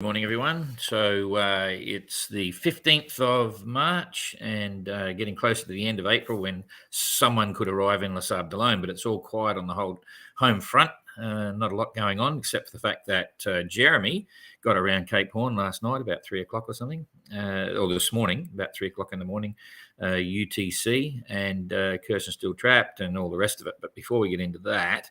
Good morning, everyone. So it's the 15th of March and getting closer to the end of April when someone could arrive in Les Sables d'Olonne, but it's all quiet on the whole home front. Not a lot going on except for the fact that Jeremy got around Cape Horn last night about 3 o'clock or something, or this morning about 3 o'clock in the morning, UTC, and Kirsten's still trapped and all the rest of it. But before we get into that,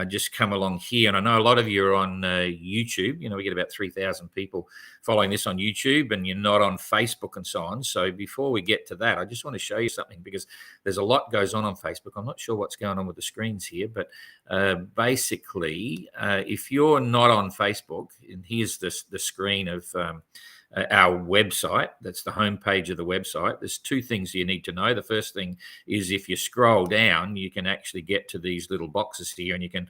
just come along here. And I know a lot of you are on YouTube. You know, we get about 3,000 people following this on YouTube, and you're not on Facebook and so on. So before we get to that, I just want to show you something because there's a lot goes on Facebook. I'm not sure what's going on with the screens here, but basically, if you're not on Facebook, and here's the screen of our website. That's the homepage of the website. There's two things you need to know. The first thing is if you scroll down, you can actually get to these little boxes here and you can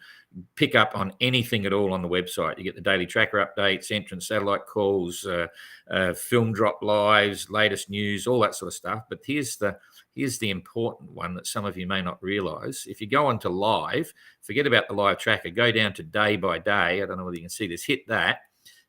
pick up on anything at all on the website. You get the daily tracker updates, entrance satellite calls, film drop lives, latest news, all that sort of stuff. But here's the important one that some of you may not realize. If you go on to live, forget about the live tracker, go down to day by day. I don't know whether you can see this, hit that.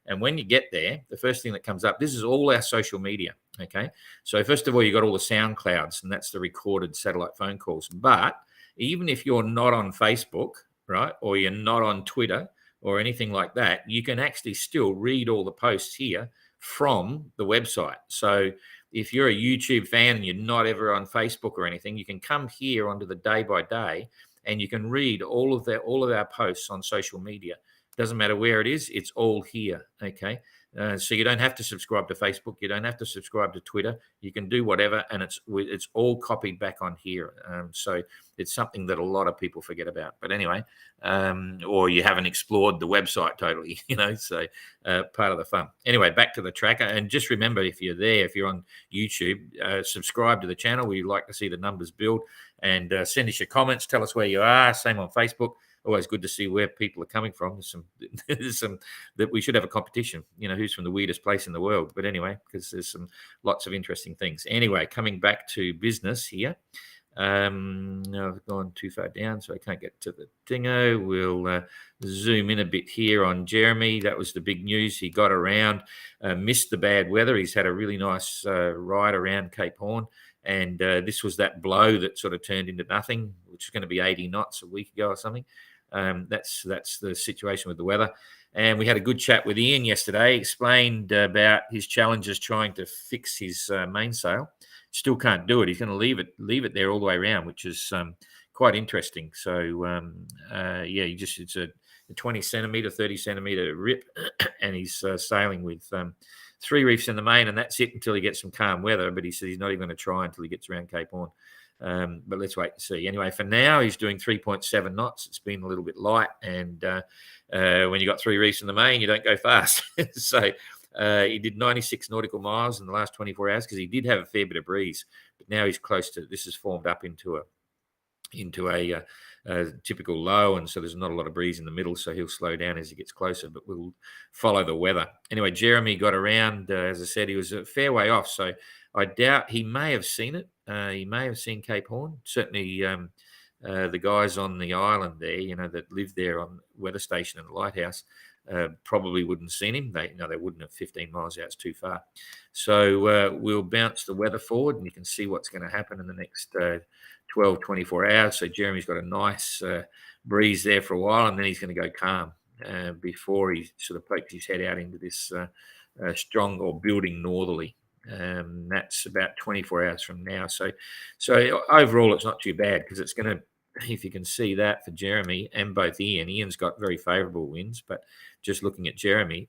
And when you get there, the first thing that comes up, this is all our social media, okay? So first of all, you got all the sound clouds, and that's the recorded satellite phone calls. But even if you're not on Facebook, right, or you're not on Twitter or anything like that, you can actually still read all the posts here from the website. So if you're a YouTube fan and you're not ever on Facebook or anything, you can come here onto the day by day and you can read all of our posts on social media. Doesn't matter where it is, it's all here, okay? So you don't have to subscribe to Facebook. You don't have to subscribe to Twitter. You can do whatever, and it's all copied back on here. So it's something that a lot of people forget about. But anyway, or you haven't explored the website totally, so part of the fun. Anyway, back to the tracker. And just remember, if you're on YouTube, subscribe to the channel. We'd like to see the numbers build. And send us your comments. Tell us where you are. Same on Facebook. Always good to see where people are coming from. There's some that we should have a competition, who's from the weirdest place in the world. But anyway, because there's lots of interesting things. Anyway, coming back to business here. I've gone too far down, so I can't get to the dingo. We'll zoom in a bit here on Jeremy. That was the big news. He got around, missed the bad weather. He's had a really nice ride around Cape Horn. And this was that blow that sort of turned into nothing, which is going to be 80 knots a week ago or something. That's the situation with the weather. And we had a good chat with Ian yesterday, explained about his challenges trying to fix his mainsail. Still can't do it. He's going to leave it there all the way around, which is quite interesting. So, it's a 20 centimetre, 30 centimetre rip, and he's sailing with 3 reefs in the main, and that's it until he gets some calm weather. But he says he's not even going to try until he gets around Cape Horn. But let's wait and see. Anyway, for now, he's doing 3.7 knots. It's been a little bit light, and when you got 3 reefs in the main, you don't go fast. So he did 96 nautical miles in the last 24 hours because he did have a fair bit of breeze. But now he's close to, this has formed up into a typical low, and so there's not a lot of breeze in the middle, so he'll slow down as he gets closer, but we'll follow the weather. Anyway, Jeremy got around, as I said, he was a fair way off, so I doubt he may have seen it. He may have seen Cape Horn. Certainly the guys on the island there, that live there on weather station and the lighthouse, probably wouldn't have seen him. They wouldn't have. 15 miles out, it's too far. So we'll bounce the weather forward, and you can see what's going to happen in the next 12, 24 hours. So Jeremy's got a nice breeze there for a while, and then he's going to go calm before he sort of pokes his head out into this strong or building northerly. That's about 24 hours from now. So overall, it's not too bad because it's going to, if you can see that for Jeremy and both Ian's got very favourable winds, but just looking at Jeremy,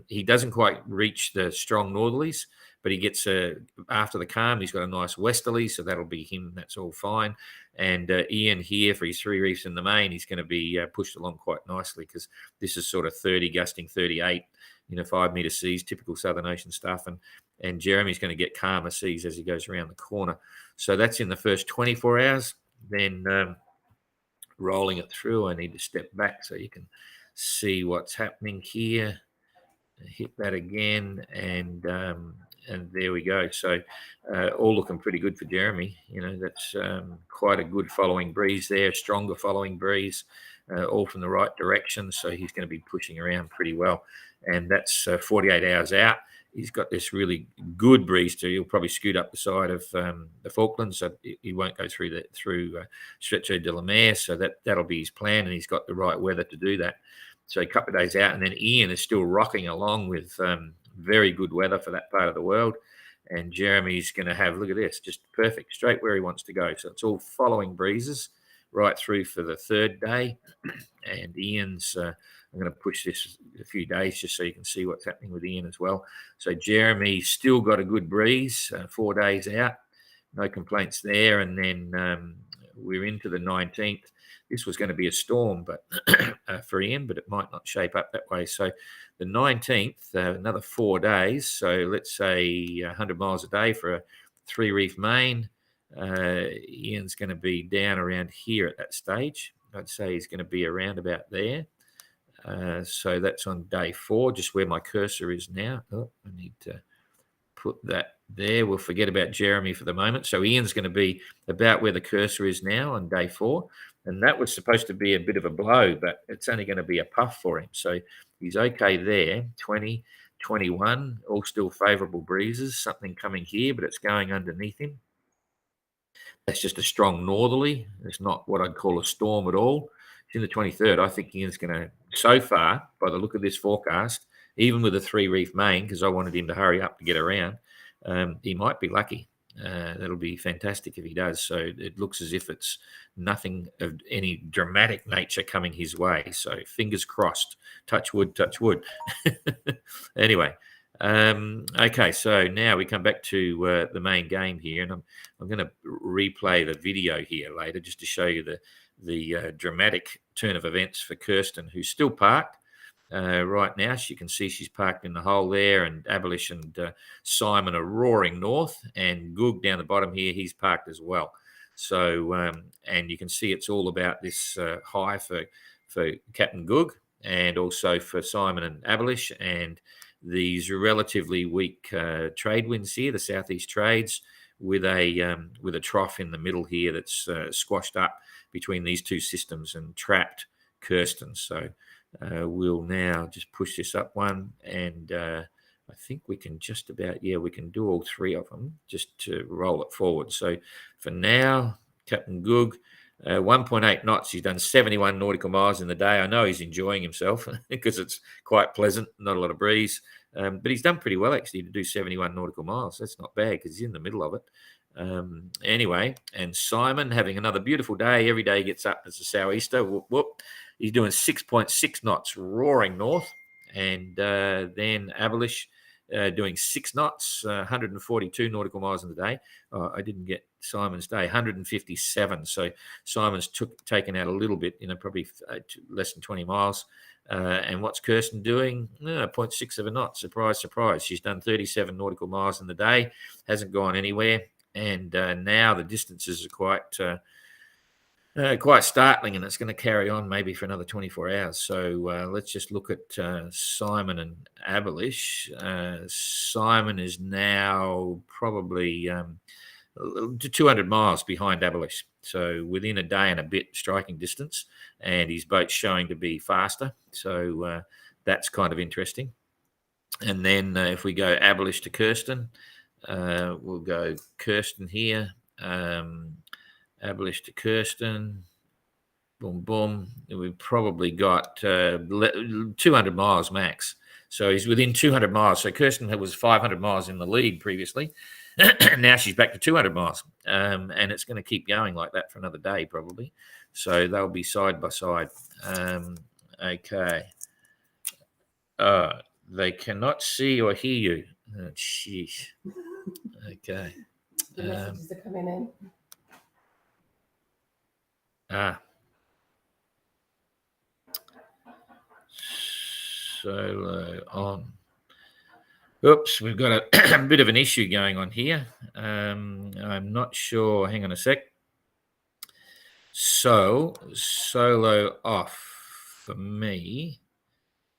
he doesn't quite reach the strong northerlies, but he gets after the calm, he's got a nice westerly, so that'll be him. That's all fine. And Ian here for his 3 reefs in the main, he's going to be pushed along quite nicely because this is sort of 30 gusting 38, 5 metre seas, typical Southern Ocean stuff. And Jeremy's going to get calmer seas as he goes around the corner. So that's in the first 24 hours. Then rolling it through, I need to step back so you can see what's happening here. Hit that again, and and there we go. So all looking pretty good for Jeremy. That's quite a good following breeze there, stronger following breeze, all from the right direction. So he's going to be pushing around pretty well. And that's 48 hours out. He's got this really good breeze too. He'll probably scoot up the side of the Falklands, so he won't go through Stretto de la Mer. So that'll be his plan, and he's got the right weather to do that. So a couple of days out, and then Ian is still rocking along with very good weather for that part of the world. And Jeremy's going to have, look at this, just perfect, straight where he wants to go. So it's all following breezes right through for the third day. And Ian's, I'm going to push this a few days just so you can see what's happening with Ian as well. So Jeremy's still got a good breeze, 4 days out, no complaints there. And then we're into the 19th. This was going to be a storm, but for Ian, but it might not shape up that way. So the 19th, another 4 days. So let's say 100 miles a day for a 3-reef main. Ian's going to be down around here at that stage. I'd say he's going to be around about there. So that's on day 4, just where my cursor is now. Oh, I need to put that there. We'll forget about Jeremy for the moment. So Ian's going to be about where the cursor is now on day 4. And that was supposed to be a bit of a blow, but it's only going to be a puff for him. So he's okay there. 20, 21, all still favourable breezes. Something coming here, but it's going underneath him. That's just a strong northerly. It's not what I'd call a storm at all. It's in the 23rd. I think Ian's going to, so far, by the look of this forecast, even with a 3-reef main, because I wanted him to hurry up to get around, he might be lucky. That'll be fantastic if he does. So it looks as if it's nothing of any dramatic nature coming his way. So fingers crossed. Touch wood, touch wood. Anyway, okay, so now we come back to the main game here, and I'm going to replay the video here later just to show you the dramatic turn of events for Kirsten, who's still parked. Right now, as you can see, she's parked in the hole there, and Abelish and Simon are roaring north, and Goog down the bottom here, he's parked as well. So, and you can see it's all about this high for Captain Goog, and also for Simon and Abelish, and these relatively weak trade winds here, the southeast trades, with a trough in the middle here that's squashed up between these two systems and trapped Kirsten. So we'll now just push this up one, and I think we can just about, we can do all 3 of them just to roll it forward. So for now, Captain Goog, 1.8 knots. He's done 71 nautical miles in the day. I know he's enjoying himself because it's quite pleasant, not a lot of breeze. But he's done pretty well, actually, to do 71 nautical miles. That's not bad because he's in the middle of it. Anyway, and Simon having another beautiful day. Every day he gets up. It's a sou'easter. Whoop, whoop. He's doing 6.6 knots, roaring north. And then Abelish doing 6 knots, 142 nautical miles in the day. I didn't get Simon's day, 157. So Simon's taken out a little bit, probably less than 20 miles. And what's Kirsten doing? 0.6 of a knot. Surprise, surprise. She's done 37 nautical miles in the day, hasn't gone anywhere. And now the distances are quite startling, and it's going to carry on maybe for another 24 hours. So let's just look at Simon and Abelish. Simon is now probably 200 miles behind Abelish. So within a day and a bit striking distance, and his boat's showing to be faster. So that's kind of interesting. And then if we go Abelish to Kirsten, we'll go Kirsten here. Abelish to Kirsten. Boom, boom. We've probably got 200 miles max. So he's within 200 miles. So Kirsten was 500 miles in the lead previously. Now she's back to 200 miles. And it's going to keep going like that for another day probably. So they'll be side by side. Okay. They cannot see or hear you. Oh, sheesh. Okay. The messages are coming in. Solo on. Oops, we've got a bit of an issue going on here. I'm not sure. Hang on a sec. So, solo off for me.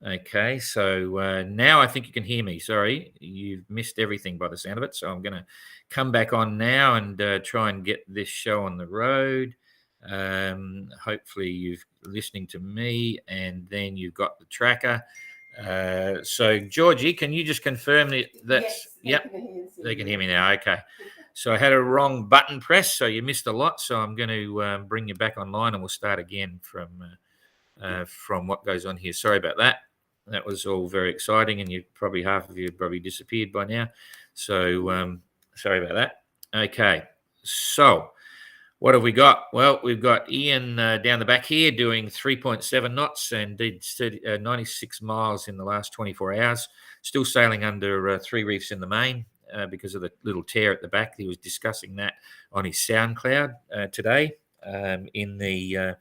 Okay, so now I think you can hear me. Sorry, you've missed everything by the sound of it. So I'm going to come back on now and try and get this show on the road. Hopefully, you're listening to me, and then you've got the tracker. So, Georgie, can you just confirm that that's Yes, they can hear me now. Okay. So I had a wrong button press, so you missed a lot. So I'm going to bring you back online, and we'll start again from what goes on here. Sorry about that. That was all very exciting, and half of you probably disappeared by now. So sorry about that. Okay, so what have we got? Well, we've got Ian down the back here doing 3.7 knots and did 96 miles in the last 24 hours. Still sailing under 3 reefs in the main because of the little tear at the back. He was discussing that on his SoundCloud today in the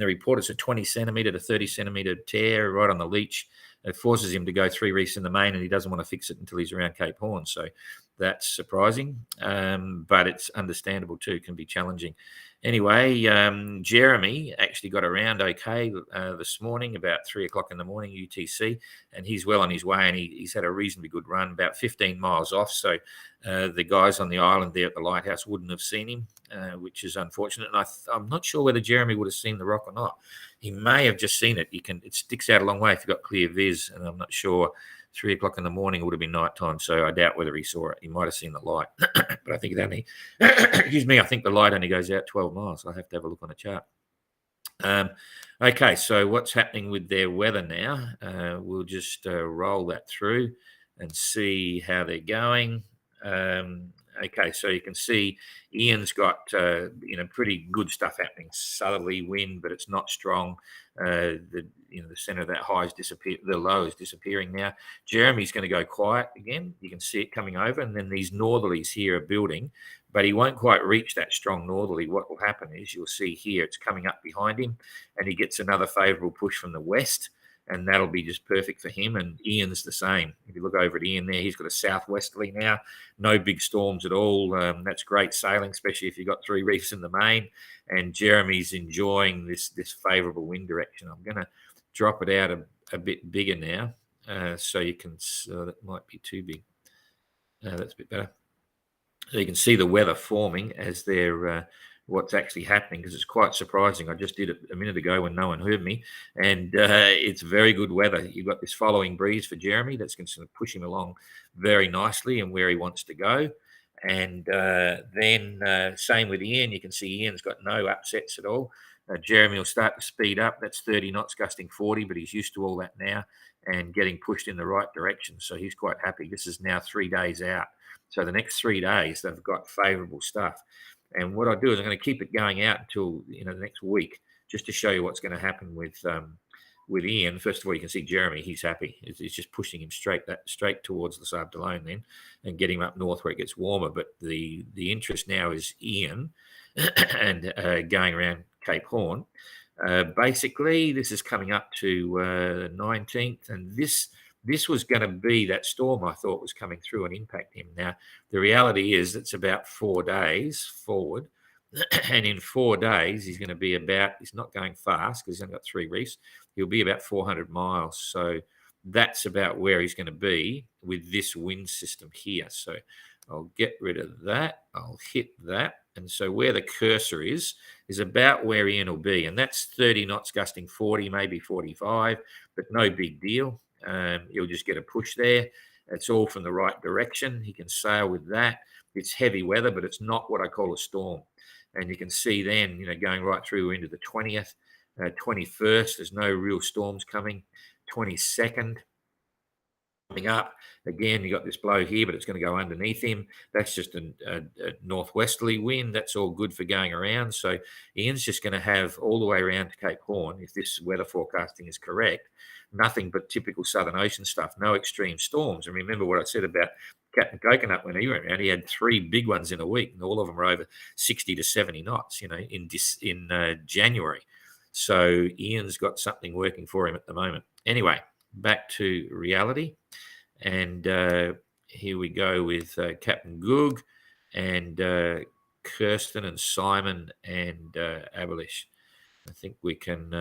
report. It's a 20 centimetre to 30 centimetre tear right on the leech. It forces him to go 3 reefs in the main, and he doesn't want to fix it until he's around Cape Horn. So that's surprising, but it's understandable too. It can be challenging. Anyway, Jeremy actually got around okay this morning, about 3 o'clock in the morning UTC, and he's well on his way, and he's had a reasonably good run, about 15 miles off. So the guys on the island there at the lighthouse wouldn't have seen him, which is unfortunate. And I'm not sure whether Jeremy would have seen the rock or not. He may have just seen it. It sticks out a long way if you've got clear viz, and I'm not sure. 3 o'clock in the morning would have been night time, so I doubt whether he saw it. He might have seen the light, but I think it only, excuse me, I think the light only goes out 12 miles. I have to have a look on a chart. Okay, so what's happening with their weather now? We'll just roll that through and see how they're going. Okay, so you can see Ian's got pretty good stuff happening. Southerly wind, but it's not strong. The center of that high is disappearing. The low is disappearing now. Jeremy's going to go quiet again. You can see it coming over, and then these northerlies here are building, but he won't quite reach that strong northerly. What will happen is you'll see here it's coming up behind him, and he gets another favourable push from the west, and that'll be just perfect for him. And Ian's the same. If you look over at Ian there, he's got a southwesterly now, no big storms at all. That's great sailing, especially if you've got 3 reefs in the main. And Jeremy's enjoying this favourable wind direction. I'm going to drop it out a bit bigger now, so you can. That might be too big. That's a bit better. So you can see the weather forming as they're what's actually happening, because it's quite surprising. I just did it a minute ago when no one heard me, and it's very good weather. You've got this following breeze for Jeremy that's going to push him along very nicely and where he wants to go. And then same with Ian. You can see Ian's got no upsets at all. Jeremy will start to speed up. That's 30 knots, gusting 40, but he's used to all that now and getting pushed in the right direction. So he's quite happy. This is now 3 days out. So the next 3 days, they've got favourable stuff. And what I do is I'm going to keep it going out until the next week, just to show you what's going to happen with Ian. First of all, you can see Jeremy; he's happy. It's just pushing him straight towards the Sable d'Olonne then, and getting him up north where it gets warmer. But the interest now is Ian, and going around Cape Horn. Basically, this is coming up to the 19th, and this was going to be that storm I thought was coming through and impact him. Now, the reality is it's about 4 days forward. And in 4 days, he's going to be he's not going fast because he's only got 3 reefs. He'll be about 400 miles. So that's about where he's going to be with this wind system here. So I'll get rid of that. I'll hit that. And so where the cursor is about where Ian will be. And that's 30 knots, gusting 40, maybe 45, but no big deal. He'll just get a push there. It's all from the right direction. He can sail with that. It's heavy weather, but it's not what I call a storm. And you can see then, going right through into the 20th, 21st, there's no real storms coming. 22nd, coming up. Again, you got this blow here, but it's going to go underneath him. That's just a northwesterly wind. That's all good for going around. So Ian's just going to have all the way around to Cape Horn, if this weather forecasting is correct, nothing but typical Southern Ocean stuff, no extreme storms. And remember what I said about Captain Coconut when he went around. He had 3 big ones in a week, and all of them were over 60 to 70 knots, in January. So Ian's got something working for him at the moment. Anyway, back to reality. And here we go with Captain Goog and Kirsten and Simon and Abelish. I think we can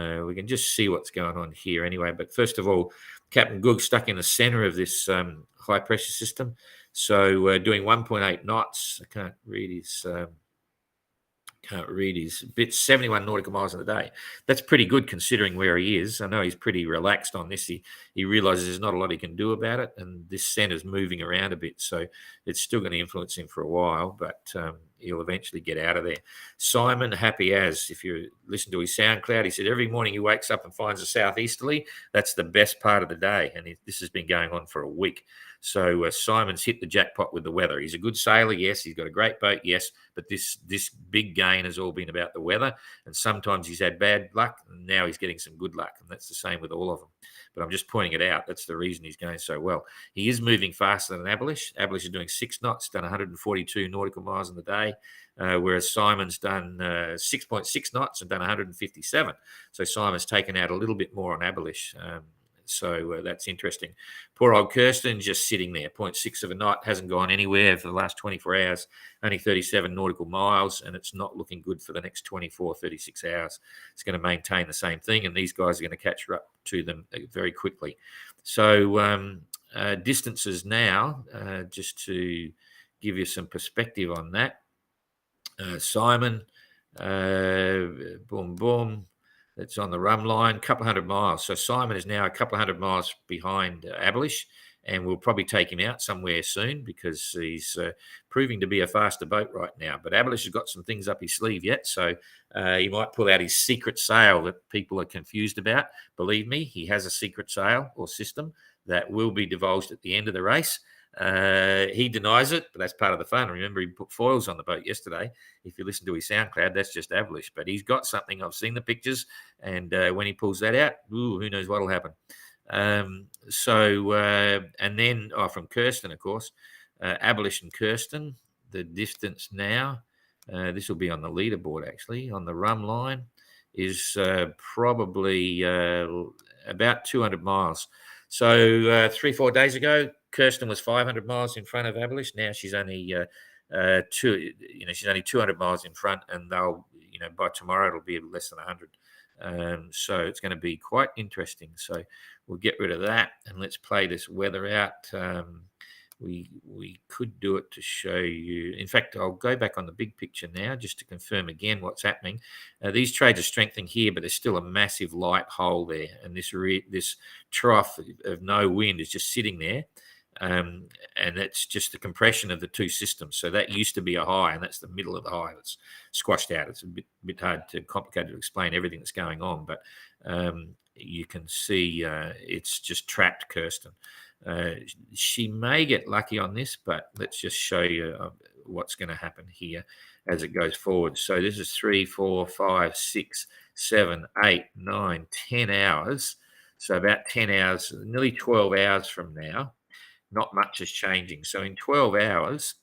just see what's going on here anyway. But first of all, Captain Goog stuck in the center of this high pressure system. So doing 1.8 knots. I can't read his bits, 71 nautical miles in a day. That's pretty good considering where he is. I know he's pretty relaxed on this. He realizes there's not a lot he can do about it, and this center's moving around a bit, so it's still going to influence him for a while, but he'll eventually get out of there. Simon, happy as, if you listen to his SoundCloud, he said every morning he wakes up and finds a southeasterly. That's the best part of the day, and this has been going on for a week. So Simon's hit the jackpot with the weather. He's a good sailor, yes. He's got a great boat, yes. But this big gain has all been about the weather. And sometimes he's had bad luck, and now he's getting some good luck. And that's the same with all of them. But I'm just pointing it out. That's the reason he's going so well. He is moving faster than Abelish. Abelish is doing 6 knots, done 142 nautical miles in the day, whereas Simon's done 6.6 knots and done 157. So Simon's taken out a little bit more on Abelish. So that's interesting. Poor old Kirsten just sitting there, 0.6 of a knot, hasn't gone anywhere for the last 24 hours, only 37 nautical miles, and it's not looking good for the next 24, 36 hours. It's going to maintain the same thing, and these guys are going to catch up to them very quickly. So distances now, just to give you some perspective on that. Simon, boom, boom. That's on the rum line, couple hundred miles. So Simon is now a couple of hundred miles behind Abelish, and we'll probably take him out somewhere soon because he's proving to be a faster boat right now. But Abelish has got some things up his sleeve yet, so he might pull out his secret sail that people are confused about. Believe me, he has a secret sail or system that will be divulged at the end of the race. He denies it, but that's part of the fun. Remember, he put foils on the boat yesterday. If you listen to his SoundCloud, that's just Abelish. But he's got something. I've seen the pictures, and when he pulls that out, who knows what will happen. And then from Kirsten, of course, Abelish and Kirsten, the distance now, this will be on the leaderboard actually, on the rum line, is probably about 200 miles. So 3-4 days ago, Kirsten was 500 miles in front of Abelish. Now she's only she's only 200 miles in front, and they'll, by tomorrow it'll be less than 100. So it's going to be quite interesting. So we'll get rid of that and let's play this weather out. We could do it to show you. In fact, I'll go back on the big picture now just to confirm again what's happening. These trades are strengthening here, but there's still a massive light hole there, and this trough of no wind is just sitting there. And that's just the compression of the two systems. So that used to be a high, and that's the middle of the high that's squashed out. It's a bit complicated to explain everything that's going on, but you can see it's just trapped Kirsten. She may get lucky on this, but let's just show you what's going to happen here as it goes forward. So this is 3, 4, 5, 6, 7, 8, 9, 10 hours. So about 10 hours, nearly 12 hours from now, not much is changing. So in 12 hours,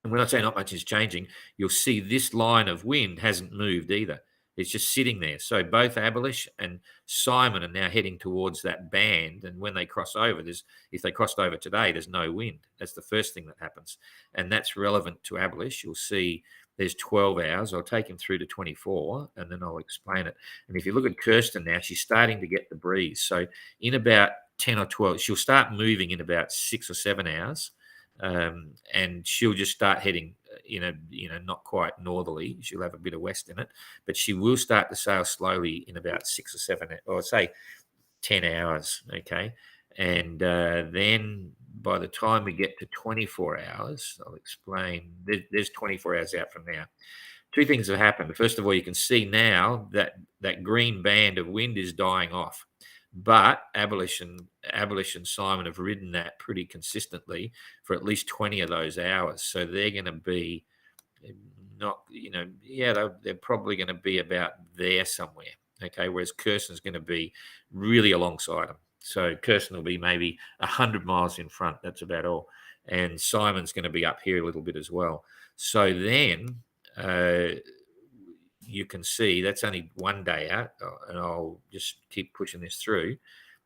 and when I say not much is changing, you'll see this line of wind hasn't moved either. It's just sitting there. So both Abelish and Simon are now heading towards that band. And when they cross over, if they crossed over today, there's no wind. That's the first thing that happens. And that's relevant to Abelish. You'll see there's 12 hours. I'll take him through to 24, and then I'll explain it. And if you look at Kirsten now, she's starting to get the breeze. So in about 10 or 12, she'll start moving in about 6 or 7 hours. And she'll just start heading, not quite northerly. She'll have a bit of west in it, but she will start to sail slowly in about 6 or 7, or say 10 hours. Okay. And then by the time we get to 24 hours, I'll explain, there's 24 hours out from now. Two things have happened. First of all, you can see now that that green band of wind is dying off. But Abelish and Simon have ridden that pretty consistently for at least 20 of those hours. So they're going to be they're probably going to be about there somewhere. Okay, whereas Kirsten's going to be really alongside them. So Kirsten will be maybe 100 miles in front. That's about all. And Simon's going to be up here a little bit as well. So then you can see that's only 1 day out, and I'll just keep pushing this through.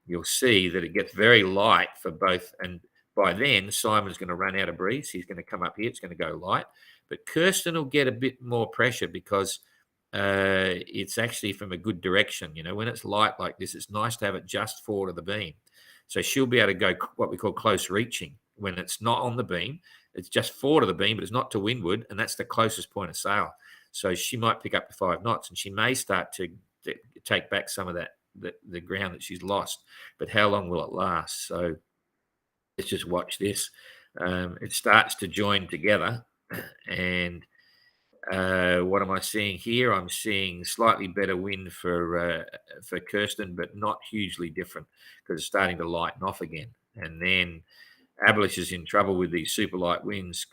You'll see that it gets very light for both, and by then Simon's going to run out of breeze. He's going to come up here. It's going to go light, but Kirsten will get a bit more pressure because it's actually from a good direction. When it's light like this, it's nice to have it just forward of the beam. So she'll be able to go what we call close reaching. When it's not on the beam, it's just forward of the beam, but it's not to windward, and that's the closest point of sail. So she might pick up to 5 knots, and she may start to take back some of that the ground that she's lost. But how long will it last? So let's just watch this. It starts to join together, and what am I seeing here? I'm seeing slightly better wind for Kirsten, but not hugely different because it's starting to lighten off again. And then Abelish is in trouble with these super light winds.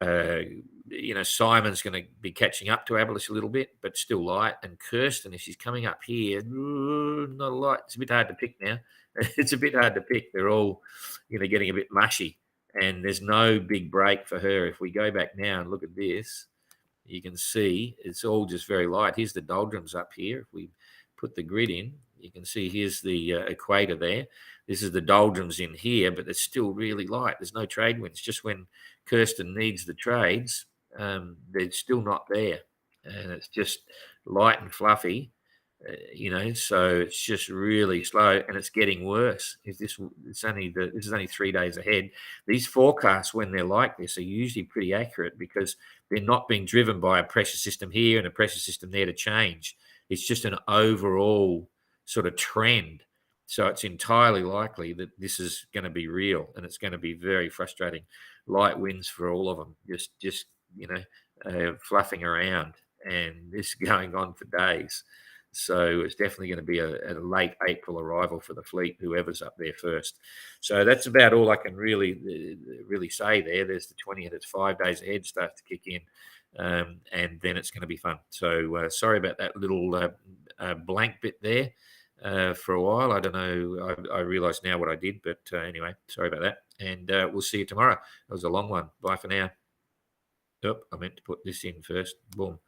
Simon's going to be catching up to Abelish a little bit, but still light. And Kirsten, if she's coming up here, not a lot. It's a bit hard to pick now. It's a bit hard to pick. They're all, getting a bit mushy. And there's no big break for her. If we go back now and look at this, you can see it's all just very light. Here's the doldrums up here. If we put the grid in, you can see here's the equator there. This is the doldrums in here, but it's still really light. There's no trade winds. Just when Kirsten needs the trades, they're still not there. And it's just light and fluffy. So it's just really slow, and it's getting worse. This is only 3 days ahead. These forecasts, when they're like this, are usually pretty accurate because they're not being driven by a pressure system here and a pressure system there to change. It's just an overall sort of trend. So it's entirely likely that this is going to be real, and it's going to be very frustrating. Light winds for all of them, just fluffing around, and this is going on for days. So it's definitely going to be a late April arrival for the fleet, whoever's up there first. So that's about all I can really say there. There's the 20th. It's 5 days ahead, starts to kick in, and then it's going to be fun. So sorry about that little blank bit there for a while. I don't know. I realise now what I did, but anyway, sorry about that. And we'll see you tomorrow. That was a long one. Bye for now. I meant to put this in first. Boom.